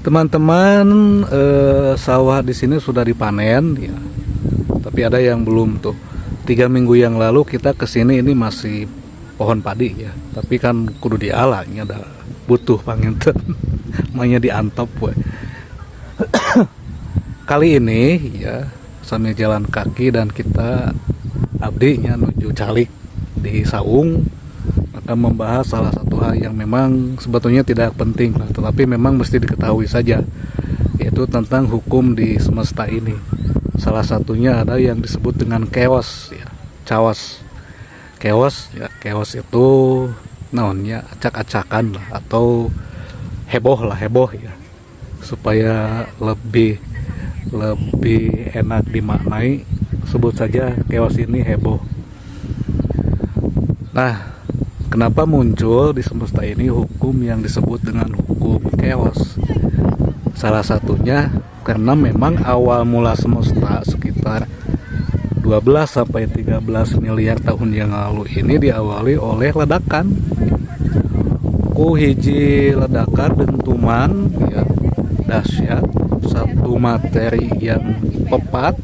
Teman-teman, sawah di sini sudah dipanen ya. Tapi ada yang belum tuh. 3 minggu yang lalu kita kesini ini masih pohon padi ya. Tapi kan kudu diala, ini ada butuh panginten. Mainnya diantop we. Kali ini ya sambil jalan kaki dan kita abdinya menuju Calik di Saung akan membahas salah satu hal yang memang sebetulnya tidak penting lah, tetapi memang mesti diketahui saja, yaitu tentang hukum di semesta ini. Salah satunya ada yang disebut dengan chaos ya, chaos. Chaos itu naonnya acak-acakan lah atau heboh ya, supaya lebih enak dimaknai, sebut saja chaos ini heboh. Nah, kenapa muncul di semesta ini hukum yang disebut dengan hukum chaos? Salah satunya karena memang awal mula semesta sekitar 12-13 miliar tahun yang lalu ini diawali oleh ledakan. Ku hiji ledakan dentuman ya, dahsyat, satu materi yang pepat,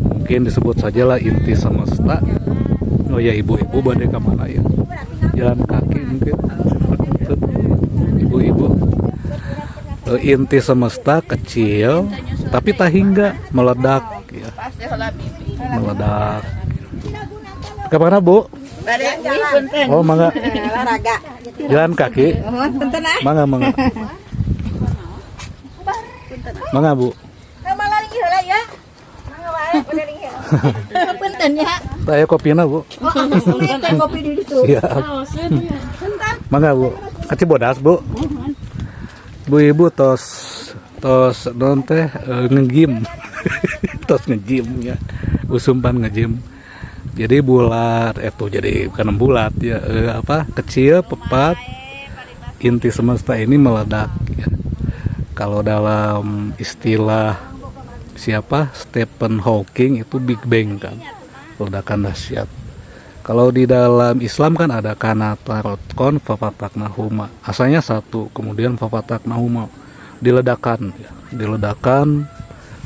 mungkin disebut sajalah inti semesta. Oh ya, ibu-ibu badai kemana ya? Jalan kaki mungkin. Ibu-ibu. Inti semesta kecil, tapi tak hingga meledak ya. Meledak. Kemana Bu? Oh mangga. Jalan kaki. Mangga. Mangga Bu. Punten ya. Saya kopina Bu. Kopi di situ. Siap. Mangga Bu. Kaci bodas Bu. Bu-ibu tos non teh ngegim. Tos ngegim ya. Usumpan ngegim. Jadi bulat jadi bukan bulat ya, kecil, pepat. Inti semesta ini meledak ya. Kalau dalam istilah Stephen Hawking itu Big Bang kan, ledakan dahsyat. Kalau di dalam Islam kan ada kanata rotkon fafataknahuma, asalnya satu, kemudian fafataknahuma, diledakan ya. Diledakan,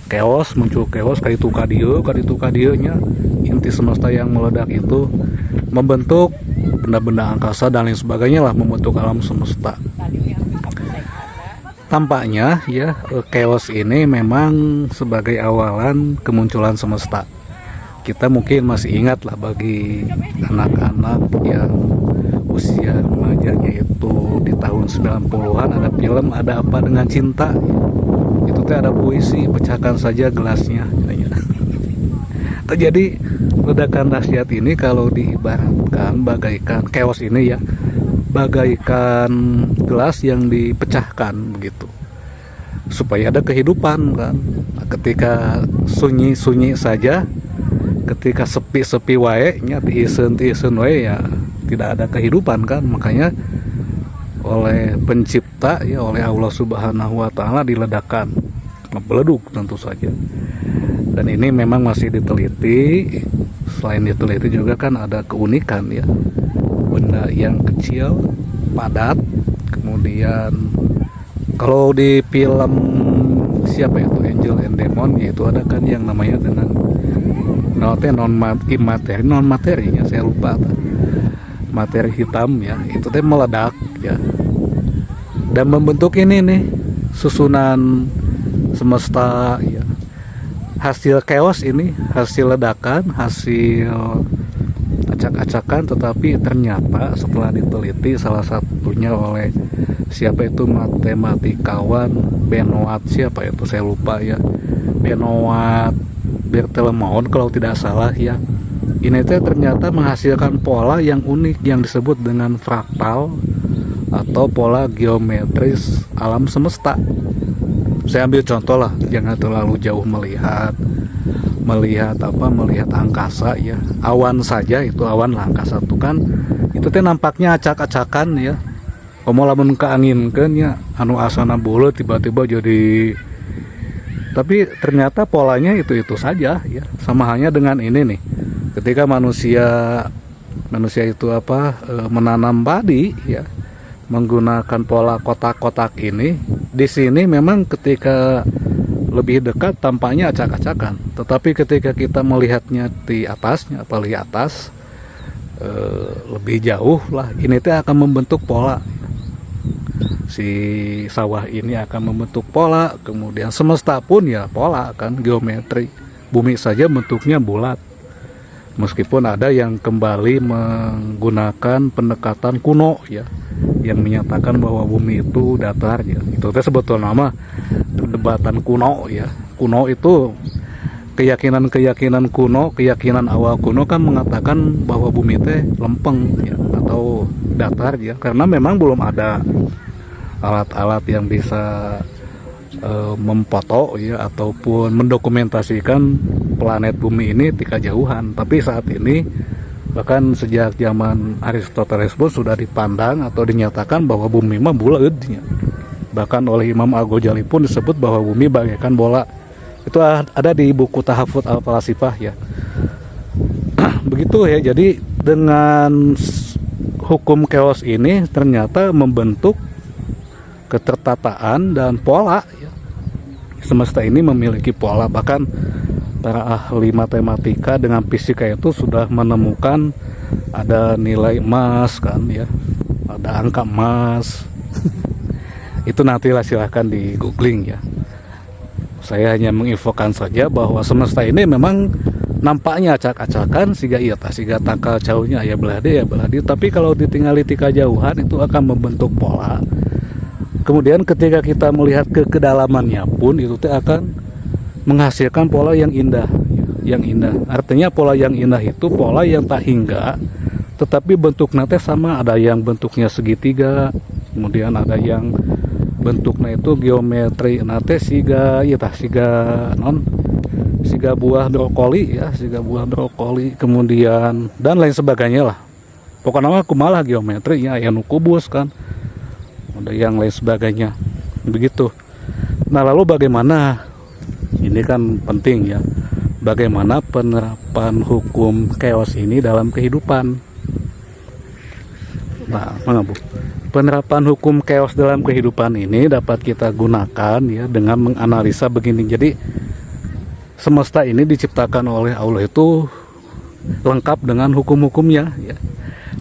chaos, muncul chaos, kaditu kadieu nya, inti semesta yang meledak itu membentuk benda-benda angkasa dan lain sebagainya lah, membentuk alam semesta. Tampaknya ya chaos ini memang sebagai awalan kemunculan semesta. Kita mungkin masih ingat lah, bagi anak-anak yang usia remajanya itu di tahun 90-an ada film Ada Apa Dengan Cinta. Itu teh ada puisi, pecahkan saja gelasnya. Jadi ledakan dahsyat ini kalau diibaratkan bagaikan chaos ini ya, bagaikan gelas yang dipecahkan begitu, supaya ada kehidupan kan. Ketika sunyi saja, ketika sepi wae nya tiiseun wae ya tidak ada kehidupan kan. Makanya oleh pencipta ya, oleh Allah Subhanahu wa taala diledakkan, meleduk tentu saja. Dan ini memang masih diteliti. Selain diteliti juga kan ada keunikan ya, benda yang kecil, padat. Kemudian kalau di film siapa itu, Angel and Demon, yaitu ada kan yang namanya dengan non materinya saya lupa, materi hitam ya, itu teh meledak ya, dan membentuk ini nih susunan semesta ya. Hasil chaos ini, hasil ledakan, hasil acak-acakan, tetapi ternyata setelah diteliti, salah satunya oleh siapa itu, matematikawan Benoit, siapa itu saya lupa ya, Benoit Berthellemont kalau tidak salah ya. Ini ternyata menghasilkan pola yang unik yang disebut dengan fraktal atau pola geometris alam semesta. Saya ambil contoh lah, jangan terlalu jauh melihat angkasa ya. Awan saja, itu awan lah, angkasa itu kan itu teh nampaknya acak-acakan ya. Komo lamun keanginkeun ya, anu asana buleut tiba-tiba jadi, tapi ternyata polanya itu saja ya. Sama halnya dengan ini nih, ketika manusia itu menanam padi ya, menggunakan pola kotak-kotak ini. Di sini memang ketika lebih dekat tampaknya acak-acakan, tetapi ketika kita melihatnya di atasnya atau di atas lebih jauh lah, ini teh akan membentuk pola. Si sawah ini akan membentuk pola, kemudian semesta pun ya pola kan, geometri. Bumi saja bentuknya bulat, meskipun ada yang kembali menggunakan pendekatan kuno ya, yang menyatakan bahwa bumi itu datar ya. Itu teh sebetulnya nama perdebatan kuno ya. Kuno itu keyakinan kuno, keyakinan awal kuno kan mengatakan bahwa bumi teh lempeng ya, atau datar ya, karena memang belum ada alat-alat yang bisa memfoto ya ataupun mendokumentasikan planet bumi ini tika jauhan. Tapi saat ini bahkan sejak zaman Aristoteles pun sudah dipandang atau dinyatakan bahwa bumi mah bulat ya. Bahkan oleh Imam Al-Ghazali pun disebut bahwa bumi bagaikan bola. Itu ada di buku Tahafut Al-Falasifah ya. Begitu ya. Jadi dengan hukum chaos ini ternyata membentuk ketertataan dan pola ya. Semesta ini memiliki pola, bahkan para ahli matematika dengan fisika itu sudah menemukan ada nilai emas kan ya, ada angka emas. Itu nantilah silahkan di googling ya. Saya hanya menginfokan saja bahwa semesta ini memang nampaknya acak-acakan, siga takal jauhnya ya beladi, tapi kalau ditinggali tika jauhan itu akan membentuk pola. Kemudian ketika kita melihat ke kedalamannya pun itu akan menghasilkan pola yang indah, Artinya pola yang indah itu pola yang tak hingga, tetapi bentuknya sama. Ada yang bentuknya segitiga, kemudian ada yang bentuknya itu geometri nate siga buah brokoli kemudian dan lain sebagainya lah. Pokoknya aku malah geometri ya, yang kubus kan. Ada yang lain sebagainya begitu. Nah lalu bagaimana, ini kan penting ya, bagaimana penerapan hukum chaos ini dalam kehidupan. Nah mana Bu, penerapan hukum chaos dalam kehidupan ini dapat kita gunakan ya dengan menganalisa begini. Jadi semesta ini diciptakan oleh Allah itu lengkap dengan hukum-hukumnya ya,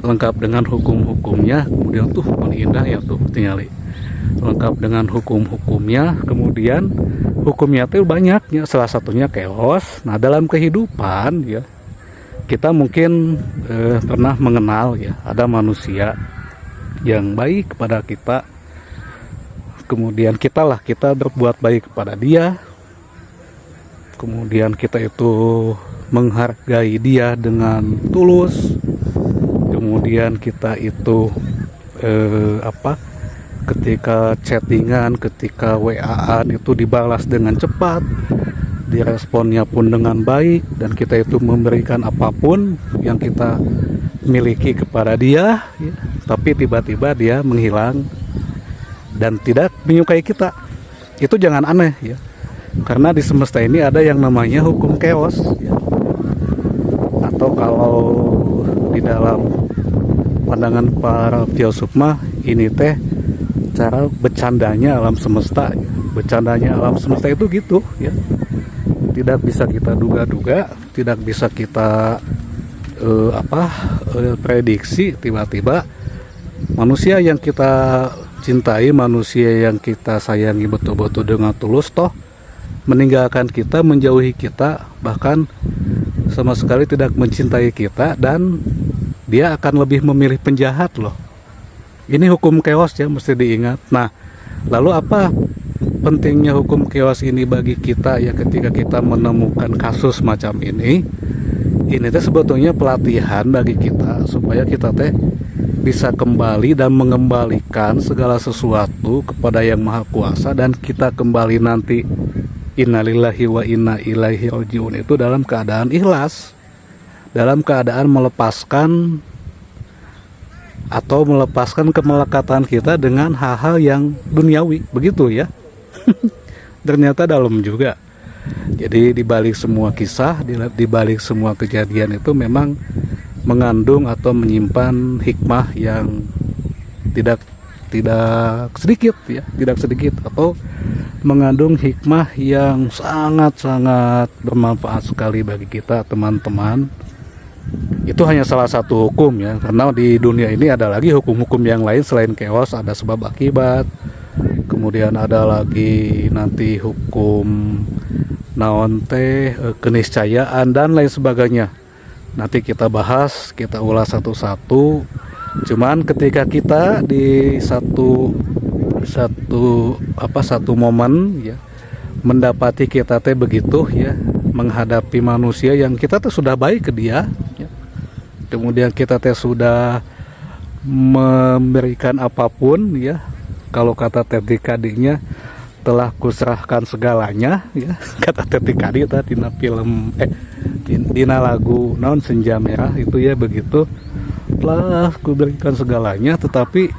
lengkap dengan hukum-hukumnya. Kemudian tuh paling indah ya tuh tinggali lengkap dengan hukum-hukumnya. Kemudian hukumnya itu banyak ya, salah satunya chaos. Nah dalam kehidupan ya kita mungkin pernah mengenal ya, ada manusia yang baik kepada kita, kemudian kita berbuat baik kepada dia, kemudian kita itu menghargai dia dengan tulus. Kemudian kita itu ketika chattingan, ketika WA-an itu dibalas dengan cepat, diresponnya pun dengan baik, dan kita itu memberikan apapun yang kita miliki kepada dia ya. Tapi tiba-tiba dia menghilang dan tidak menyukai kita. Itu jangan aneh ya, karena di semesta ini ada yang namanya hukum chaos ya. Atau kalau di dalam pandangan para filsuf mah ini teh cara bercandanya alam semesta ya. Bercandanya alam semesta itu gitu ya, tidak bisa kita duga-duga, tidak bisa kita prediksi. Tiba-tiba manusia yang kita cintai, manusia yang kita sayangi betul-betul dengan tulus toh meninggalkan kita, menjauhi kita, bahkan sama sekali tidak mencintai kita, dan dia akan lebih memilih penjahat loh. Ini hukum chaos ya, mesti diingat. Nah lalu apa pentingnya hukum chaos ini bagi kita ya, ketika kita menemukan kasus macam ini teh sebetulnya pelatihan bagi kita supaya kita teh bisa kembali dan mengembalikan segala sesuatu kepada Yang Maha Kuasa, dan kita kembali nanti innalillahi wa inna ilaihi rajiun itu dalam keadaan ikhlas, dalam keadaan melepaskan atau melepaskan kemelekatan kita dengan hal-hal yang duniawi, begitu ya. Ternyata dalam juga. Jadi dibalik semua kisah, dibalik semua kejadian itu memang mengandung atau menyimpan hikmah yang tidak tidak sedikit ya, tidak sedikit atau mengandung hikmah yang sangat-sangat bermanfaat sekali bagi kita teman-teman. Itu hanya salah satu hukum ya, karena di dunia ini ada lagi hukum-hukum yang lain selain chaos, ada sebab akibat, kemudian ada lagi nanti hukum naon teh, keniscayaan dan lain sebagainya. Nanti kita bahas, kita ulas satu-satu. Cuman ketika kita di satu momen ya mendapati kita teh begitu ya menghadapi manusia yang kita tuh sudah baik ke dia ya. Kemudian kita teh sudah memberikan apapun ya, kalau kata Teti Kadinya telah kuserahkan segalanya ya, kata Teti Kadi tadi dina film dina lagu naon Senja Merah itu ya, begitu telah kuberikan segalanya, tetapi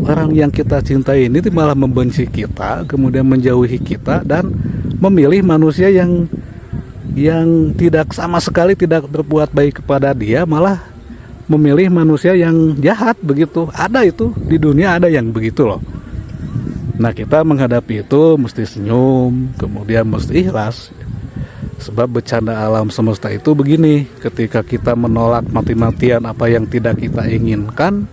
orang yang kita cintai ini malah membenci kita, kemudian menjauhi kita dan memilih manusia yang tidak sama sekali tidak berbuat baik kepada dia, malah memilih manusia yang jahat begitu. Ada itu di dunia, ada yang begitu loh. Nah, kita menghadapi itu mesti senyum, kemudian mesti ikhlas. Sebab bercanda alam semesta itu begini, ketika kita menolak mati-matian apa yang tidak kita inginkan,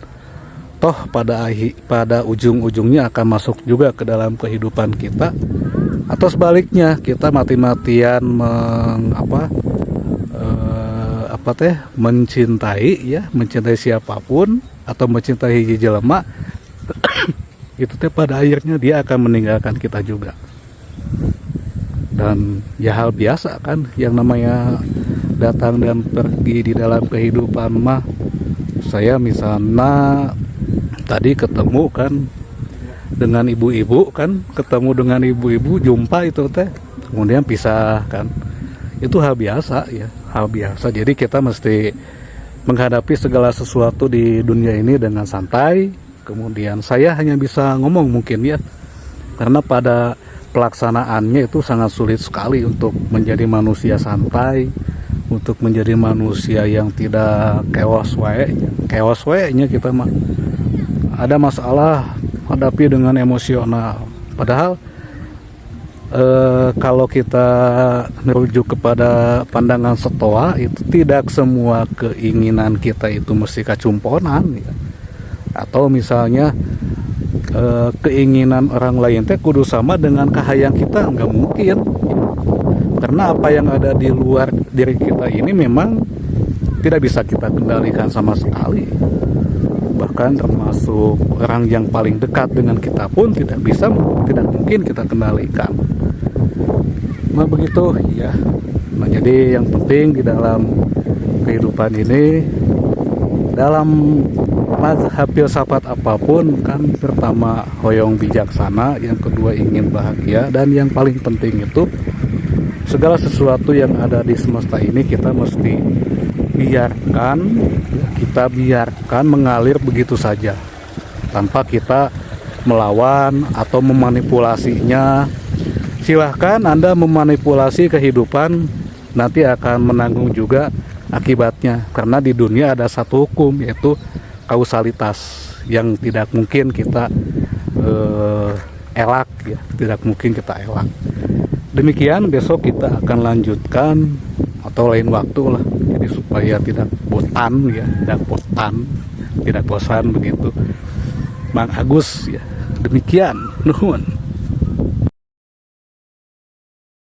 toh pada ujung-ujungnya akan masuk juga ke dalam kehidupan kita. Atau sebaliknya, kita mati-matian mencintai siapapun atau mencintai jelema, itu teh pada akhirnya dia akan meninggalkan kita juga. Dan ya hal biasa kan, yang namanya datang dan pergi di dalam kehidupan mah. Saya misalnya tadi ketemu kan dengan ibu-ibu kan, jumpa itu teh, kemudian pisah kan, itu hal biasa ya, hal biasa. Jadi kita mesti menghadapi segala sesuatu di dunia ini dengan santai. Kemudian saya hanya bisa ngomong mungkin ya, karena pada pelaksanaannya itu sangat sulit sekali untuk menjadi manusia santai, untuk menjadi manusia yang tidak chaos nya kita mah ada masalah hadapi dengan emosional. Padahal kalau kita merujuk kepada pandangan Stoa, itu tidak semua keinginan kita itu mesti kacumponan ya. Atau misalnya keinginan orang lain teh kudu sama dengan kahayang kita, nggak mungkin. Karena apa yang ada di luar diri kita ini memang tidak bisa kita kendalikan sama sekali. Bahkan termasuk orang yang paling dekat dengan kita pun tidak mungkin kita kendalikan. Nah begitu ya. Nah jadi yang penting di dalam kehidupan ini, dalam mazhab filsafat apapun kan, pertama hoyong bijaksana, yang kedua ingin bahagia, dan yang paling penting itu segala sesuatu yang ada di semesta ini kita mesti biarkan mengalir begitu saja tanpa kita melawan atau memanipulasinya. Silahkan Anda memanipulasi kehidupan, nanti akan menanggung juga akibatnya, karena di dunia ada satu hukum, yaitu kausalitas, yang tidak mungkin kita elak ya, tidak mungkin kita elak. Demikian, besok kita akan lanjutkan atau lain waktu lah, jadi supaya tidak bosan begitu. Mang Agus ya, demikian nuhun.